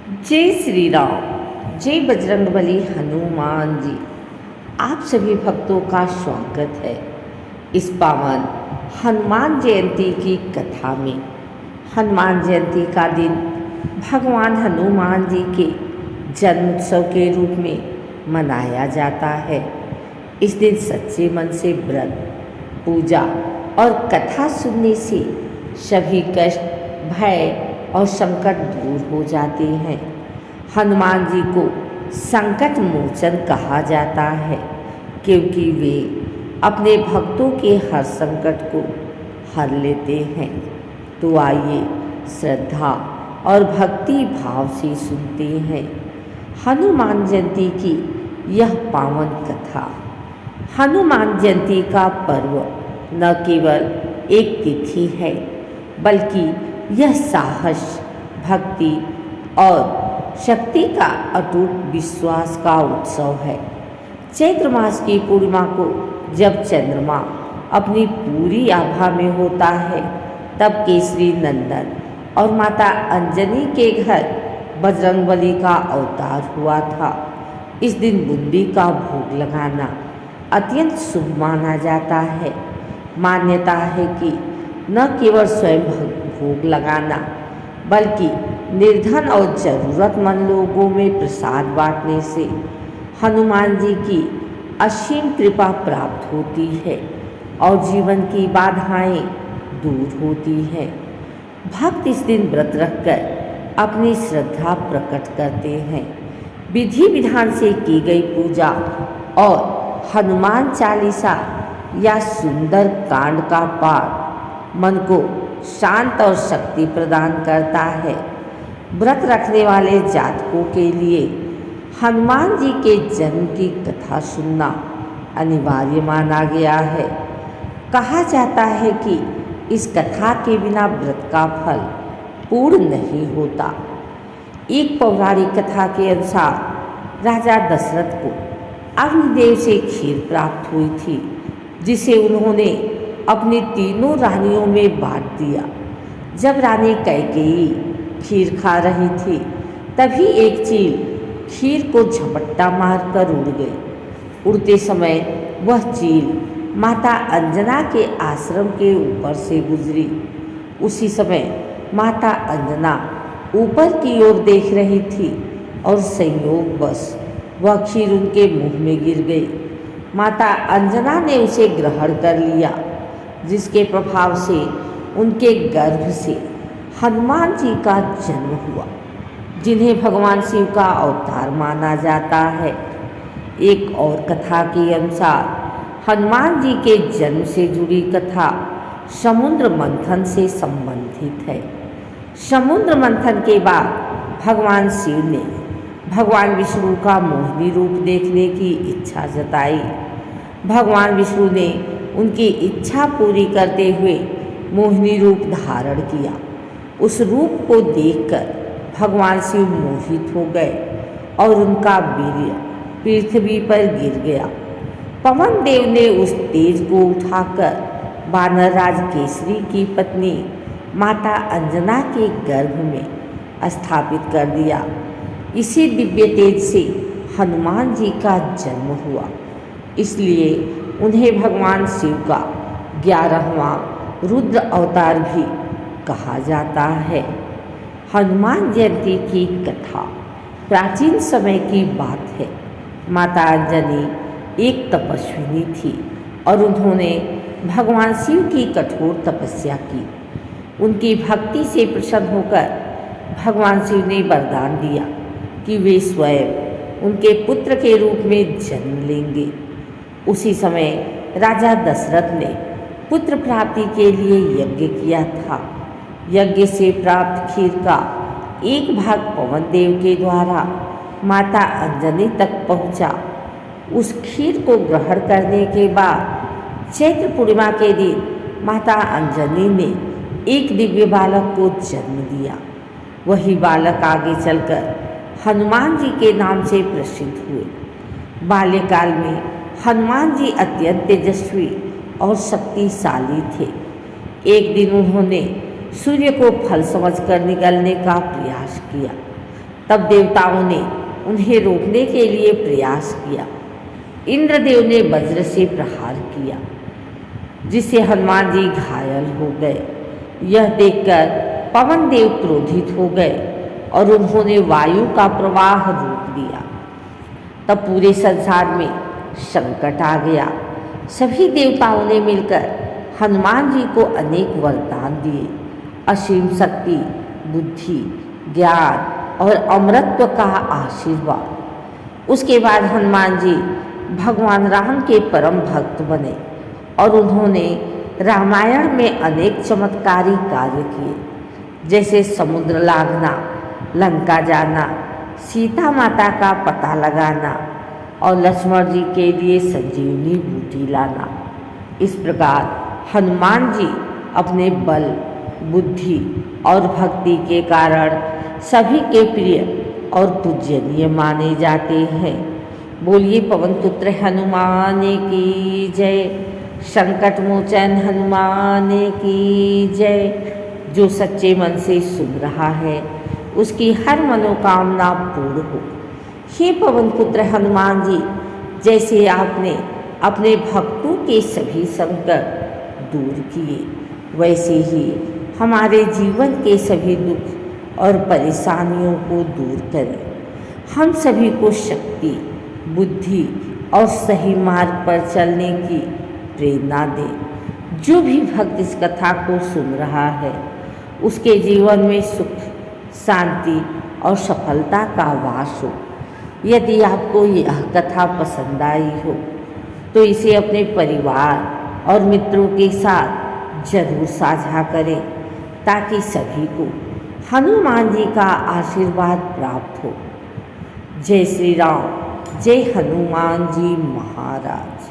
जय श्री राम। जय बजरंगबली हनुमान जी। आप सभी भक्तों का स्वागत है इस पावन हनुमान जयंती की कथा में। हनुमान जयंती का दिन भगवान हनुमान जी के जन्मोत्सव के रूप में मनाया जाता है। इस दिन सच्चे मन से व्रत, पूजा और कथा सुनने से सभी कष्ट, भय और संकट दूर हो जाते हैं। हनुमान जी को संकट मोचन कहा जाता है क्योंकि वे अपने भक्तों के हर संकट को हर लेते हैं। तो आइए श्रद्धा और भक्ति भाव से सुनते हैं हनुमान जयंती की यह पावन कथा। हनुमान जयंती का पर्व न केवल एक तिथि है बल्कि यह साहस, भक्ति और शक्ति का अटूट विश्वास का उत्सव है। चैत्र मास की पूर्णिमा को जब चंद्रमा अपनी पूरी आभा में होता है तब केसरी नंदन और माता अंजनी के घर बजरंगबली का अवतार हुआ था। इस दिन बूंदी का भोग लगाना अत्यंत शुभ माना जाता है। मान्यता है कि न केवल स्वयं भोग लगाना बल्कि निर्धन और ज़रूरतमंद लोगों में प्रसाद बांटने से हनुमान जी की असीम कृपा प्राप्त होती है और जीवन की बाधाएं दूर होती हैं। भक्त इस दिन व्रत रखकर अपनी श्रद्धा प्रकट करते हैं। विधि विधान से की गई पूजा और हनुमान चालीसा या सुंदर कांड का पाठ मन को शांत और शक्ति प्रदान करता है। व्रत रखने वाले जातकों के लिए हनुमान जी के जन्म की कथा सुनना अनिवार्य माना गया है। कहा जाता है कि इस कथा के बिना व्रत का फल पूर्ण नहीं होता। एक पौराणिक कथा के अनुसार राजा दशरथ को अग्निदेव से खीर प्राप्त हुई थी जिसे उन्होंने अपनी तीनों रानियों में बांट दिया। जब रानी कैकेयी खीर खा रही थी तभी एक चील खीर को झपट्टा मारकर उड़ गई। उड़ते समय वह चील माता अंजना के आश्रम के ऊपर से गुजरी। उसी समय माता अंजना ऊपर की ओर देख रही थी और संयोगवश वह खीर उनके मुंह में गिर गई। माता अंजना ने उसे ग्रहण कर लिया जिसके प्रभाव से उनके गर्भ से हनुमान जी का जन्म हुआ जिन्हें भगवान शिव का अवतार माना जाता है। एक और कथा के अनुसार हनुमान जी के जन्म से जुड़ी कथा समुद्र मंथन से संबंधित है। समुद्र मंथन के बाद भगवान शिव ने भगवान विष्णु का मोहिनी रूप देखने की इच्छा जताई। भगवान विष्णु ने उनकी इच्छा पूरी करते हुए मोहिनी रूप धारण किया। उस रूप को देखकर भगवान शिव मोहित हो गए और उनका वीर्य पृथ्वी पर गिर गया। पवन देव ने उस तेज को उठाकर वानर राज केसरी की पत्नी माता अंजना के गर्भ में स्थापित कर दिया। इसी दिव्य तेज से हनुमान जी का जन्म हुआ। इसलिए उन्हें भगवान शिव का 11वां रुद्र अवतार भी कहा जाता है। हनुमान जयंती की कथा प्राचीन समय की बात है। माता अंजनी एक तपस्विनी थी और उन्होंने भगवान शिव की कठोर तपस्या की। उनकी भक्ति से प्रसन्न होकर भगवान शिव ने वरदान दिया कि वे स्वयं उनके पुत्र के रूप में जन्म लेंगे। उसी समय राजा दशरथ ने पुत्र प्राप्ति के लिए यज्ञ किया था। यज्ञ से प्राप्त खीर का एक भाग पवन देव के द्वारा माता अंजनी तक पहुंचा। उस खीर को ग्रहण करने के बाद चैत्र पूर्णिमा के दिन माता अंजनी ने एक दिव्य बालक को जन्म दिया। वही बालक आगे चलकर हनुमान जी के नाम से प्रसिद्ध हुए। बाल्यकाल में हनुमान जी अत्यंत तेजस्वी और शक्तिशाली थे। एक दिन उन्होंने सूर्य को फल समझकर निगलने का प्रयास किया तब देवताओं ने उन्हें रोकने के लिए प्रयास किया। इंद्रदेव ने वज्र से प्रहार किया, जिससे हनुमान जी घायल हो गए। यह देखकर पवन देव क्रोधित हो गए और उन्होंने वायु का प्रवाह रोक दिया। तब पूरे संसार में संकट आ गया। सभी देवताओं ने मिलकर हनुमान जी को अनेक वरदान दिए, असीम शक्ति, बुद्धि, ज्ञान और अमरत्व का आशीर्वाद। उसके बाद हनुमान जी भगवान राम के परम भक्त बने और उन्होंने रामायण में अनेक चमत्कारी कार्य किए, जैसे समुद्र लांघना, लंका जाना, सीता माता का पता लगाना और लक्ष्मण जी के लिए संजीवनी बूटी लाना। इस प्रकार हनुमान जी अपने बल, बुद्धि और भक्ति के कारण सभी के प्रिय और पूजनीय माने जाते हैं। बोलिए पवन पुत्र हनुमान की जय, संकट मोचन हनुमान की जय। जो सच्चे मन से सुन रहा है उसकी हर मनोकामना पूर्ण हो। हे पवन पुत्र हनुमान जी, जैसे आपने अपने भक्तों के सभी संकट दूर किए, वैसे ही हमारे जीवन के सभी दुख और परेशानियों को दूर करें। हम सभी को शक्ति, बुद्धि और सही मार्ग पर चलने की प्रेरणा दें। जो भी भक्त इस कथा को सुन रहा है उसके जीवन में सुख, शांति और सफलता का वास हो। यदि आपको यह कथा पसंद आई हो तो इसे अपने परिवार और मित्रों के साथ जरूर साझा करें, ताकि सभी को हनुमान जी का आशीर्वाद प्राप्त हो। जय श्री राम, जय हनुमान जी महाराज।